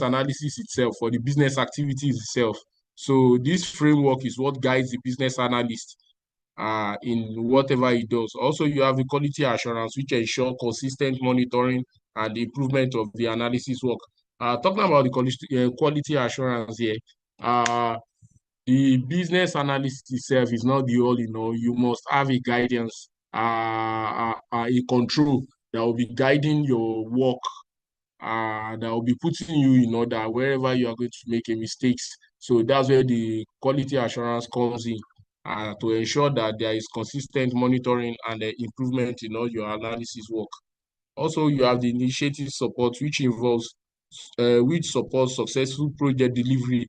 analysis itself, for the business activities itself. So this framework is what guides the business analyst in whatever he does. Also, you have the quality assurance, which ensure consistent monitoring and improvement of the analysis work. Talking about the quality assurance here, the business analyst itself is not the all in all. You must have a guidance, a control that will be guiding your work, that will be putting you in order wherever you are going to make a mistakes. So that's where the quality assurance comes in, to ensure that there is consistent monitoring and improvement in all your analysis work. Also, you have the initiative support, which supports successful project delivery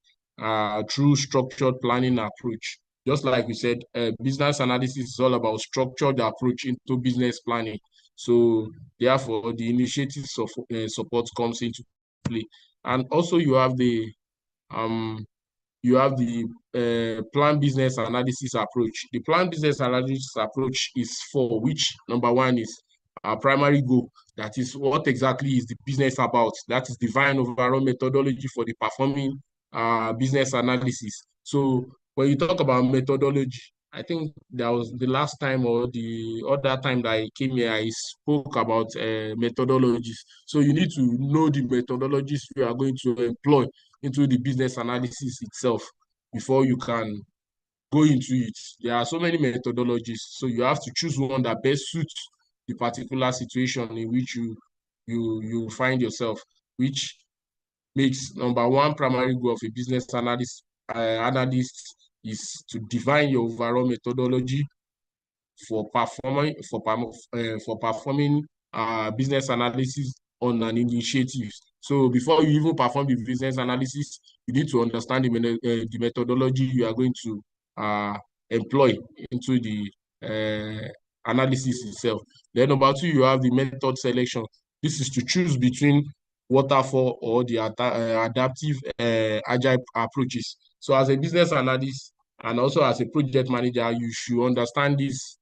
through structured planning approach. Just like we said, business analysis is all about structured approach into business planning. So therefore, the initiative support comes into play. And also um, you have the plan business analysis approach. The plan business analysis approach is for which number one is our primary goal. That is, what exactly is the business about? That is divine overall methodology for the performing business analysis. So when you talk about methodology, I think that was the last time or the other time that I came here, I spoke about methodologies. So you need to know the methodologies you are going to employ into the business analysis itself before you can go into it. There are so many methodologies, so you have to choose one that best suits the particular situation in which you find yourself, which makes number one primary goal of a business analyst is to define your overall methodology for performing business analysis on an initiative. So before you even perform the business analysis, you need to understand the methodology you are going to employ into the analysis itself. Then number two, you have the method selection. This is to choose between waterfall or the adaptive agile approaches. So as a business analyst and also as a project manager, you should understand these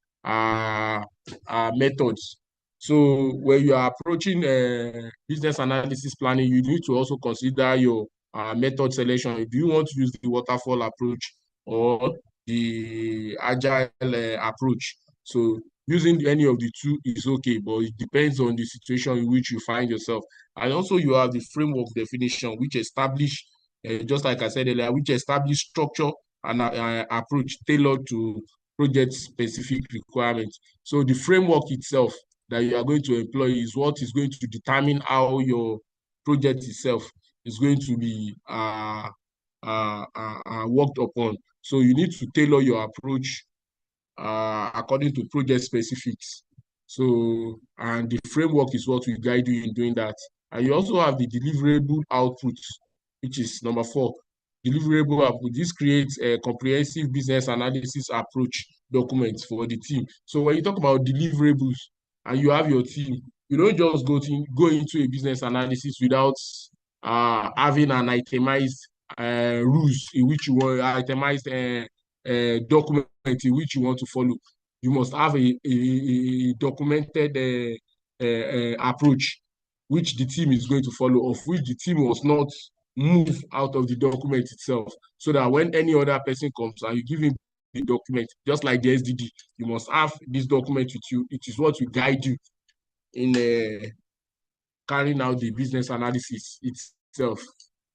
methods. So when you are approaching business analysis planning, you need to also consider your method selection. Do you want to use the waterfall approach or the agile approach? So using any of the two is okay, but it depends on the situation in which you find yourself. And also you have the framework definition, which establish, just like I said earlier, which establish structure and approach tailored to project specific requirements. So the framework itself that you are going to employ is what is going to determine how your project itself is going to be worked upon. So you need to tailor your approach according to project specifics. So, and the framework is what will guide you in doing that. And you also have the deliverable output, which is number four, deliverable output. This creates a comprehensive business analysis approach document for the team. So when you talk about deliverables and you have your team, you don't just go into a business analysis without having an itemized rules in which you want itemized document in which you want to follow. You must have a documented approach which the team is going to follow, of which the team must not move out of the document itself, so that when any other person comes and you give him the document, just like the SDD, you must have this document with you. It is what will guide you in carrying out the business analysis itself.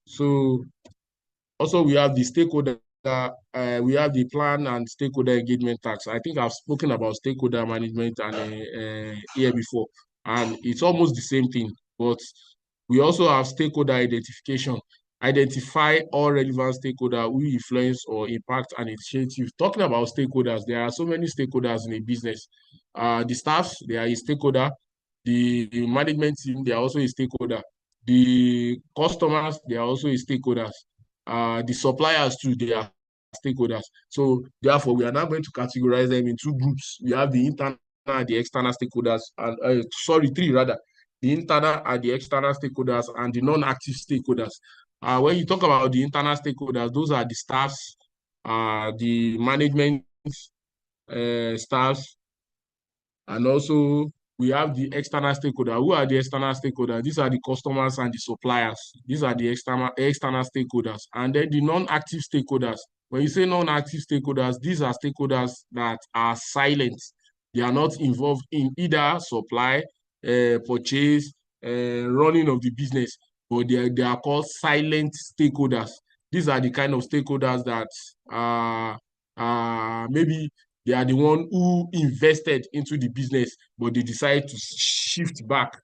So also we have the stakeholder, we have the plan and stakeholder engagement tax. I think I've spoken about stakeholder management and here before, and it's almost the same thing, but we also have stakeholder identification. Identify all relevant stakeholders who influence or impact an initiative. Talking about stakeholders, there are so many stakeholders in a business. The staff, they are a stakeholder. The management team, they are also a stakeholder. The customers, they are also a stakeholders. The suppliers too, they are stakeholders. So therefore, we are now going to categorize them in two groups. We have the internal and the external stakeholders, and three rather. The internal and the external stakeholders and the non-active stakeholders. When you talk about the internal stakeholders, those are the staffs, the management staffs, and also we have the external stakeholder. Who are the external stakeholders? These are the customers and the suppliers. These are the external stakeholders. And then the non-active stakeholders. When you say non-active stakeholders, these are stakeholders that are silent. They are not involved in either supply, purchase, running of the business, but they are called silent stakeholders. These are the kind of stakeholders that maybe they are the one who invested into the business, but they decide to shift back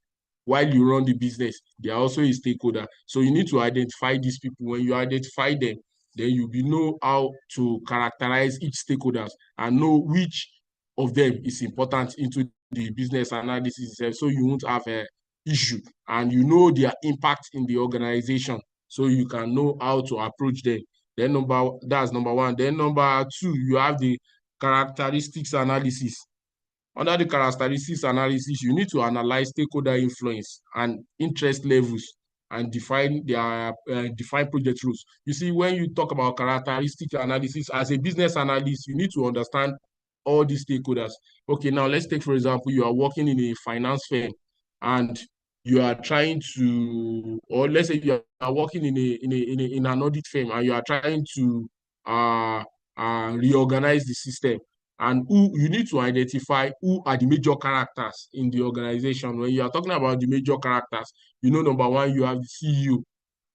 while you run the business. They are also a stakeholder. So you need to identify these people. When you identify them, then you'll know how to characterize each stakeholders and know which of them is important into the business analysis itself, so you won't have a issue, and you know their impact in the organization, so you can know how to approach them. Then that's number one. Then number two, you have the characteristics analysis. Under the characteristics analysis, you need to analyze stakeholder influence and interest levels and define their define project rules. You see, when you talk about characteristic analysis as a business analyst, you need to understand all these stakeholders. Okay, now let's take, for example, you are working in a finance firm and you are trying to, or let's say you are working in an audit firm and you are trying to reorganize the system, and who you need to identify who are the major characters in the organization. When you are talking about the major characters, number one, you have the CEO,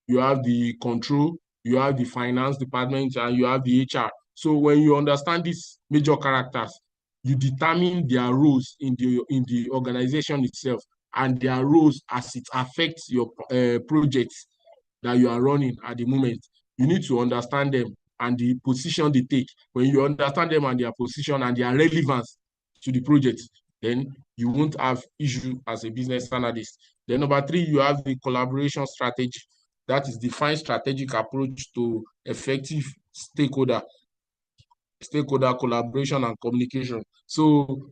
you have the control, you have the finance department, and you have the HR. So when you understand these major characters, you determine their roles in the organization itself and their roles as it affects your projects that you are running at the moment. You need to understand them and the position they take. When you understand them and their position and their relevance to the project, then you won't have issue as a business analyst. Then number three, you have the collaboration strategy. That is define strategic approach to effective stakeholder collaboration and communication. So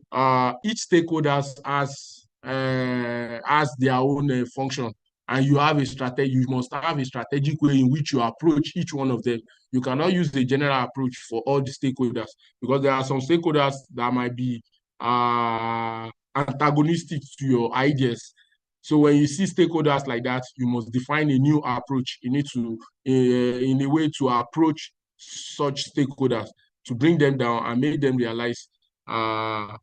each stakeholder has their own function, and you have a strategy. You must have a strategic way in which you approach each one of them. You cannot use the general approach for all the stakeholders, because there are some stakeholders that might be antagonistic to your ideas. So when you see stakeholders like that, you must define a new approach. You need to, in a way, to approach such stakeholders, to bring them down and make them realize how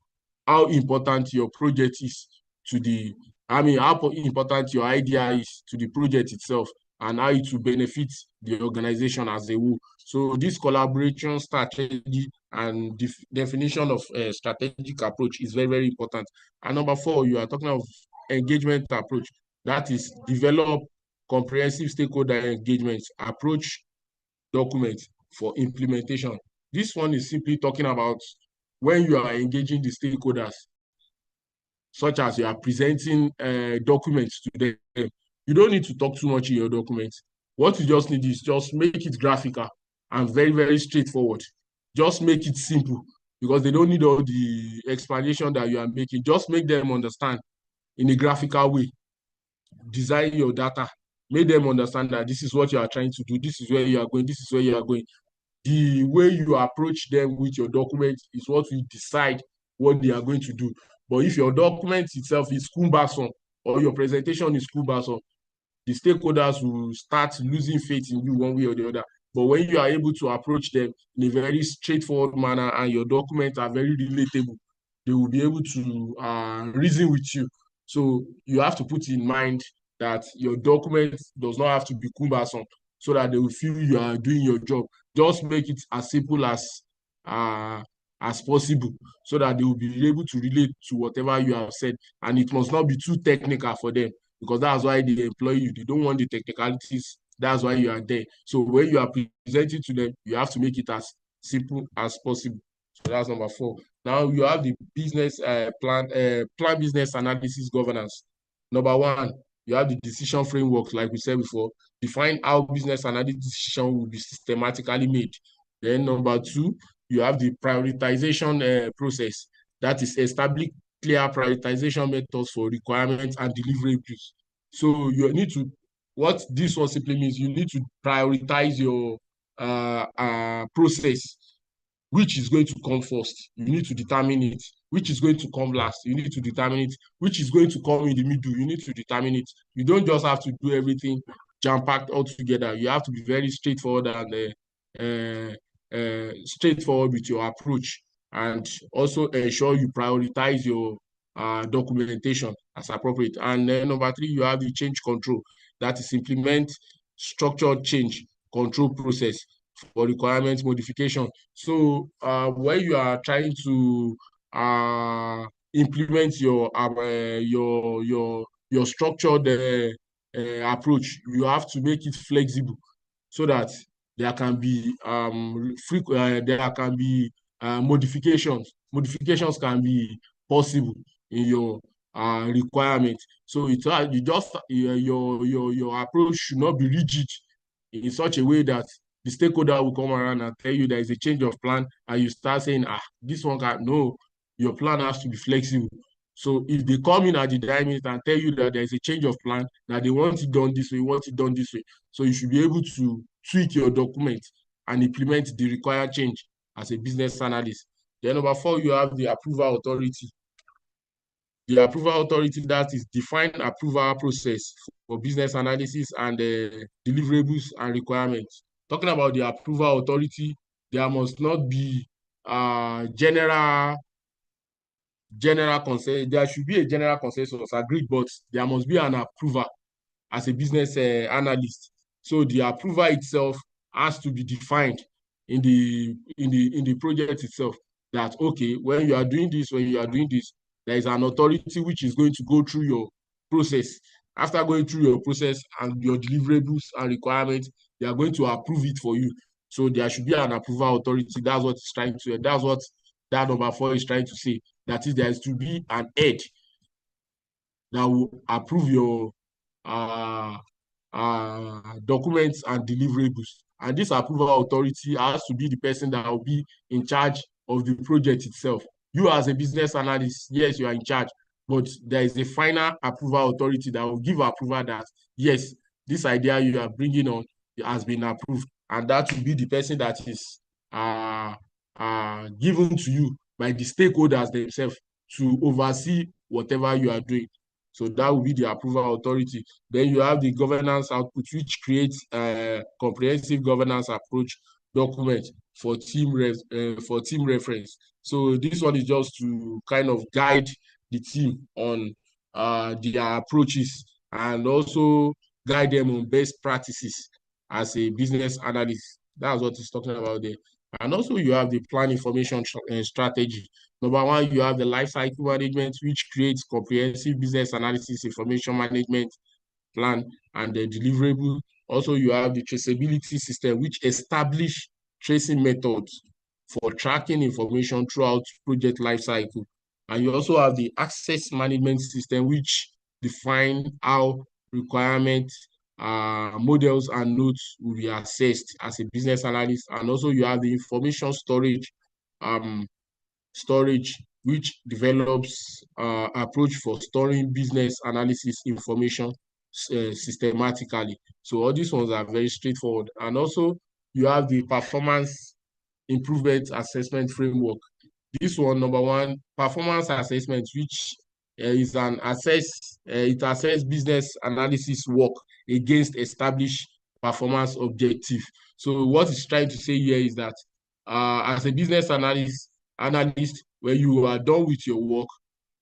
important your project is to the, how important your idea is to the project itself, and how it will benefit the organization as a whole. So this collaboration strategy and definition of strategic approach is very, very important. And number four, you are talking of engagement approach. That is, develop comprehensive stakeholder engagement approach document for implementation. This one is simply talking about when you are engaging the stakeholders, such as you are presenting documents to them. You don't need to talk too much in your documents. What you just need is just make it graphical and very, very straightforward. Just make it simple, because they don't need all the explanation that you are making. Just make them understand in a graphical way. Design your data. Make them understand that this is what you are trying to do. This is where you are going. This is where you are going. The way you approach them with your document is what will decide what they are going to do. But if your document itself is cumbersome or your presentation is cumbersome, the stakeholders will start losing faith in you one way or the other. But when you are able to approach them in a very straightforward manner and your documents are very relatable, they will be able to reason with you. So you have to put in mind that your document does not have to be cumbersome, so that they will feel you are doing your job. Just make it as simple as possible, so that they will be able to relate to whatever you have said. And it must not be too technical for them, because that's why they employ you. They don't want the technicalities. That's why you are there. So when you are presenting to them, you have to make it as simple as possible. So that's number four. Now you have the business plan business analysis governance. Number one, you have the decision framework, like we said before. Define how business analysis decision will be systematically made. Then number two, you have the prioritization process. That is, establish clear prioritization methods for requirements and deliverables. So you need to, what this one simply means, you need to prioritize your process. which is going to come first. You need to determine it. Which is going to come last. You need to determine it. Which is going to come in the middle. You need to determine it. You don't just have to do everything jam-packed all together. You have to be very straightforward and straightforward with your approach, and also ensure you prioritize your documentation as appropriate. And number three, you have the change control. That is implement structured change control process for requirement modification. So when you are trying to implement your structured approach, you have to make it flexible so that there can be modifications. Modifications can be possible in your requirement. So it's you just your approach should not be rigid in such a way that the stakeholder will come around and tell you there is a change of plan, and you start saying, this one can no, your plan has to be flexible. So if they come in at the diamond and tell you that there is a change of plan, that they want it done this way, want it done this way, so you should be able to tweak your document and implement the required change as a business analyst. Then number four, you have the approval authority. The approval authority, that is define approval process for business analysis and deliverables and requirements. Talking about the approval authority, there must not be general consensus. There should be a general consensus agreed, but there must be an approval as a business analyst. So the approval itself has to be defined in the project itself, that okay, when you are doing this, there is an authority which is going to go through your process. After going through your process and your deliverables and requirements, they are going to approve it for you. So there should be an approval authority. That's what it's trying to. That's what that number four is trying to say. That is, there is to be an head that will approve your documents and deliverables. And this approval authority has to be the person that will be in charge of the project itself. You as a business analyst, yes, you are in charge, but there is a final approval authority that will give approval that, yes, this idea you are bringing on has been approved. And that will be the person that is given to you by the stakeholders themselves to oversee whatever you are doing. So that will be the approval authority. Then you have the governance output, which creates a comprehensive governance approach document for team reference. So this one is just to kind of guide the team on their approaches, and also guide them on best practices as a business analyst. That's what he's talking about there. And also you have the plan information strategy. Number one, you have the life cycle management, which creates comprehensive business analysis information management plan and the deliverable. Also, you have the traceability system, which establish tracing methods for tracking information throughout project life cycle. And you also have the access management system, which define how requirements, models and notes will be assessed as a business analyst. And also you have the information storage, which develops approach for storing business analysis information systematically. So all these ones are very straightforward. And also you have the performance improvement assessment framework. This one, number one, performance assessment, which is it assess business analysis work against established performance objective. So what it's trying to say here is that as a business analyst, when you are done with your work,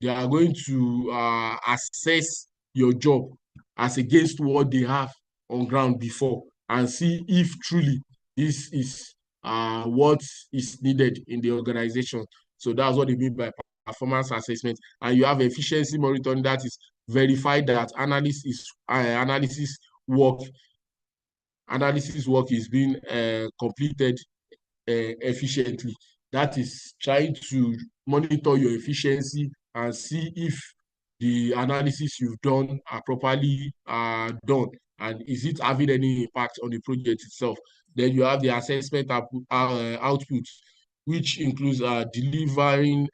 they are going to assess your job as against what they have on ground before, and see if truly this is what is needed in the organization. So that's what they mean by performance assessment. And you have efficiency monitoring, that is verify that analysis work is being completed efficiently. That is trying to monitor your efficiency and see if the analysis you've done are properly done, and is it having any impact on the project itself. Then you have the assessment output, which includes delivering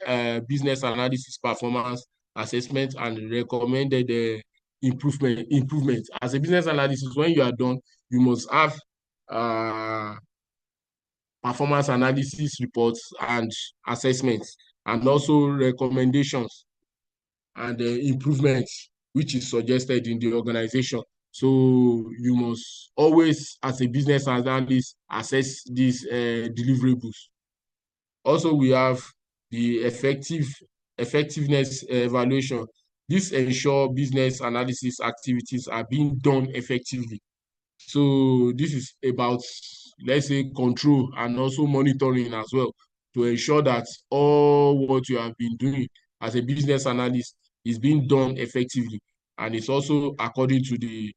business analysis performance assessment and recommended improvement. As a business analyst, when you are done, you must have performance analysis reports and assessments, and also recommendations and improvements which is suggested in the organization. So you must always, as a business analyst, assess these deliverables. Also, we have the effectiveness evaluation. This ensure business analysis activities are being done effectively. So this is about, let's say, control and also monitoring as well, to ensure that all what you have been doing as a business analyst is being done effectively, and it's also according to the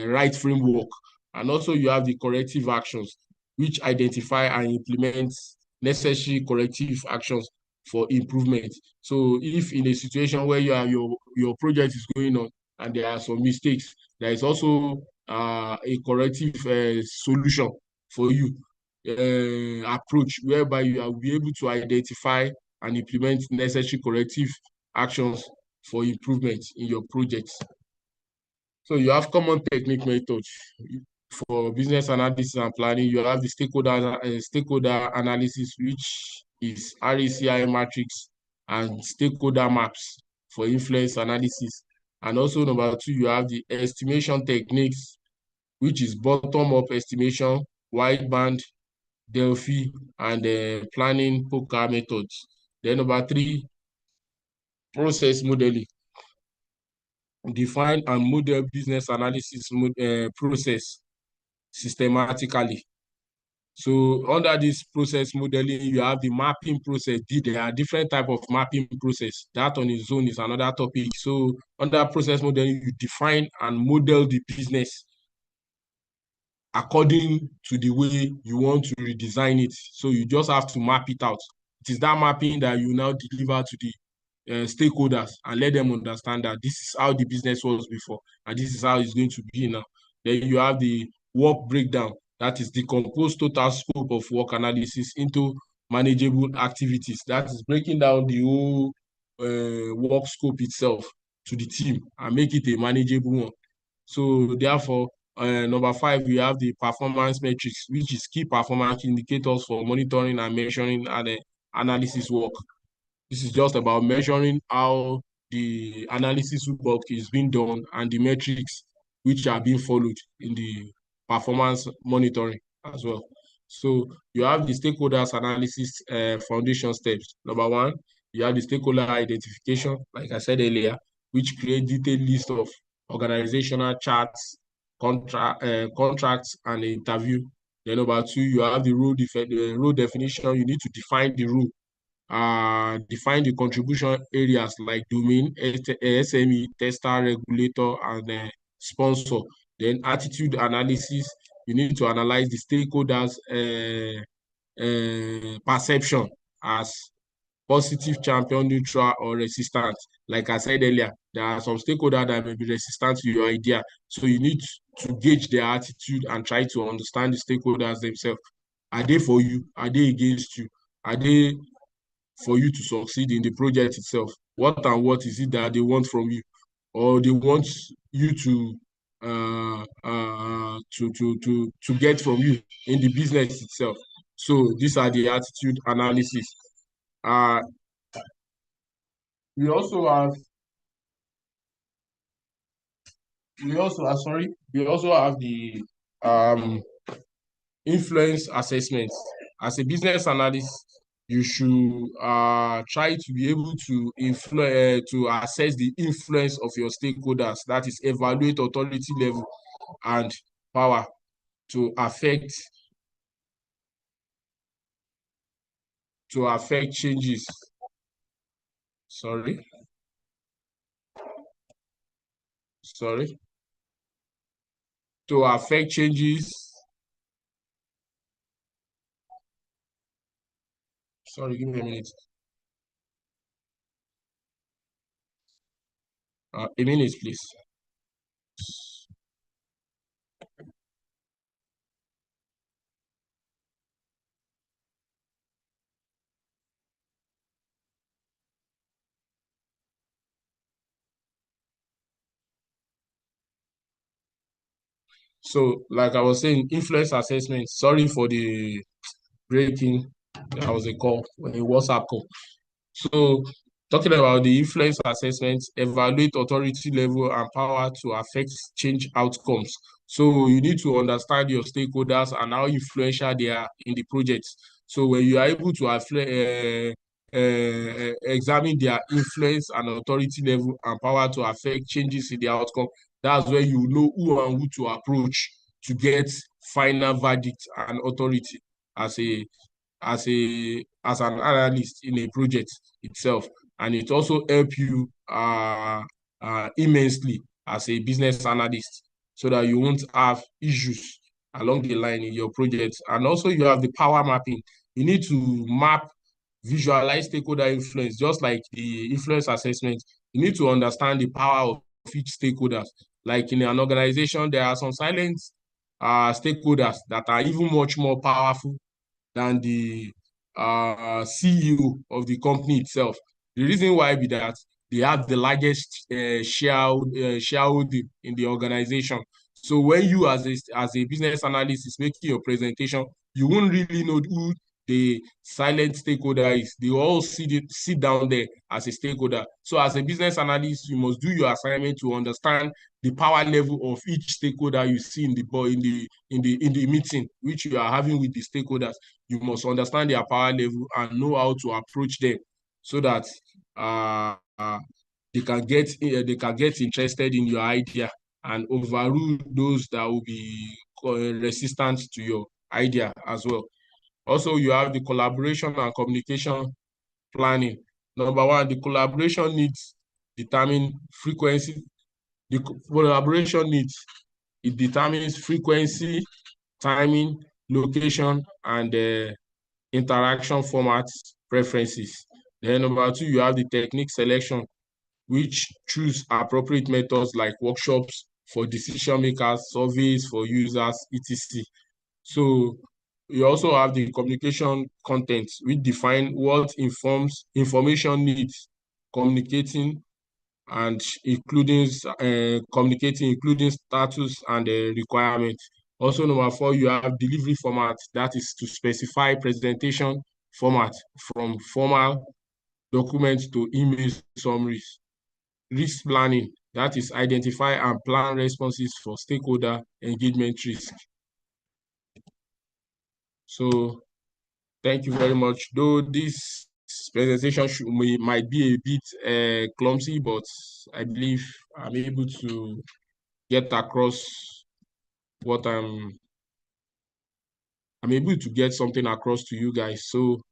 right framework. And also you have the corrective actions, which identify and implement necessary corrective actions for improvement. So if in a situation where your project is going on and there are some mistakes, there is also a corrective solution for you, approach whereby you will be able to identify and implement necessary corrective actions for improvement in your projects. So you have common technique methods for business analysis and planning. You have the stakeholder analysis, which is RACI matrix and stakeholder maps for influence analysis. And also number two, you have the estimation techniques, which is bottom-up estimation, wideband, Delphi, and planning poker methods. Then number three, process modeling. Define and model business analysis process systematically. So under this process modeling, you have the mapping process. There are different types of mapping process. That on its own is another topic. So under process modeling, you define and model the business according to the way you want to redesign it. So you just have to map it out. It is that mapping that you now deliver to the stakeholders and let them understand that this is how the business was before and this is how it's going to be now. Then you have the work breakdown, that is decompose total scope of work analysis into manageable activities. That is breaking down the whole work scope itself to the team and make it a manageable one. So therefore, number five, we have the performance metrics, which is key performance indicators for monitoring and measuring and analysis work. This is just about measuring how the analysis work is being done and the metrics which are being followed in the performance monitoring as well. So you have the stakeholders analysis foundation steps. Number one, you have the stakeholder identification, like I said earlier, which create detailed list of organizational charts, contracts, and interview. Then number two, you have the role definition. You need to define the role, define the contribution areas like domain, SME, tester, regulator, and sponsor. Then attitude analysis, you need to analyze the stakeholders' perception as positive, champion, neutral, or resistant. Like I said earlier, there are some stakeholders that may be resistant to your idea. So you need to gauge their attitude and try to understand the stakeholders themselves. Are they for you? Are they against you? Are they for you to succeed in the project itself? What and what is it that they want from you? Or they want you to get from you in the business itself? So these are the attitude analysis. Uh, we also have we also have the influence assessments. As a business analyst, you should try to be able to influence to assess the influence of your stakeholders. That is, evaluate authority level and power to affect changes. Sorry, sorry, to affect changes. Sorry, give me a minute. A minute, please. So, like I was saying, influence assessment. Sorry for the breaking. That was a call, a WhatsApp call. So, talking about the influence assessment, evaluate authority level and power to affect change outcomes. So, you need to understand your stakeholders and how influential they are in the project. So, when you are able to examine their influence and authority level and power to affect changes in the outcome, that's where you know who and who to approach to get final verdict and authority as a as an analyst in a project itself. And it also help you immensely as a business analyst so that you won't have issues along the line in your project. And also you have the power mapping. You need to map, visualize stakeholder influence, just like the influence assessment. You need to understand the power of each stakeholder. Like in an organization, there are some silent stakeholders that are even much more powerful than the CEO of the company itself. The reason why be that they have the largest shareholding in the organization. So when you as a business analyst is making your presentation, you won't really know who the silent stakeholder is. They all sit down there as a stakeholder. So as a business analyst, you must do your assignment to understand the power level of each stakeholder you see in the meeting which you are having with the stakeholders. You must understand their power level and know how to approach them so that uh, uh, they can get interested in your idea and overrule those that will be resistant to your idea as well. Also, you have the collaboration and communication planning. Number one, the collaboration needs determine frequency. The collaboration needs, it determines frequency, timing, location, and interaction formats preferences. Then number two, you have the technique selection, which choose appropriate methods like workshops for decision makers, surveys for users, etc. So you also have the communication content, which define what informs information needs, communicating and including communicating, including status and requirements. Also, number four, you have delivery format, that is to specify presentation format from formal documents to email summaries. Risk planning, that is identify and plan responses for stakeholder engagement risk. So thank you very much. Though this presentation might be a bit clumsy, but I believe I'm able to get across what I'm able to get something across to you guys. So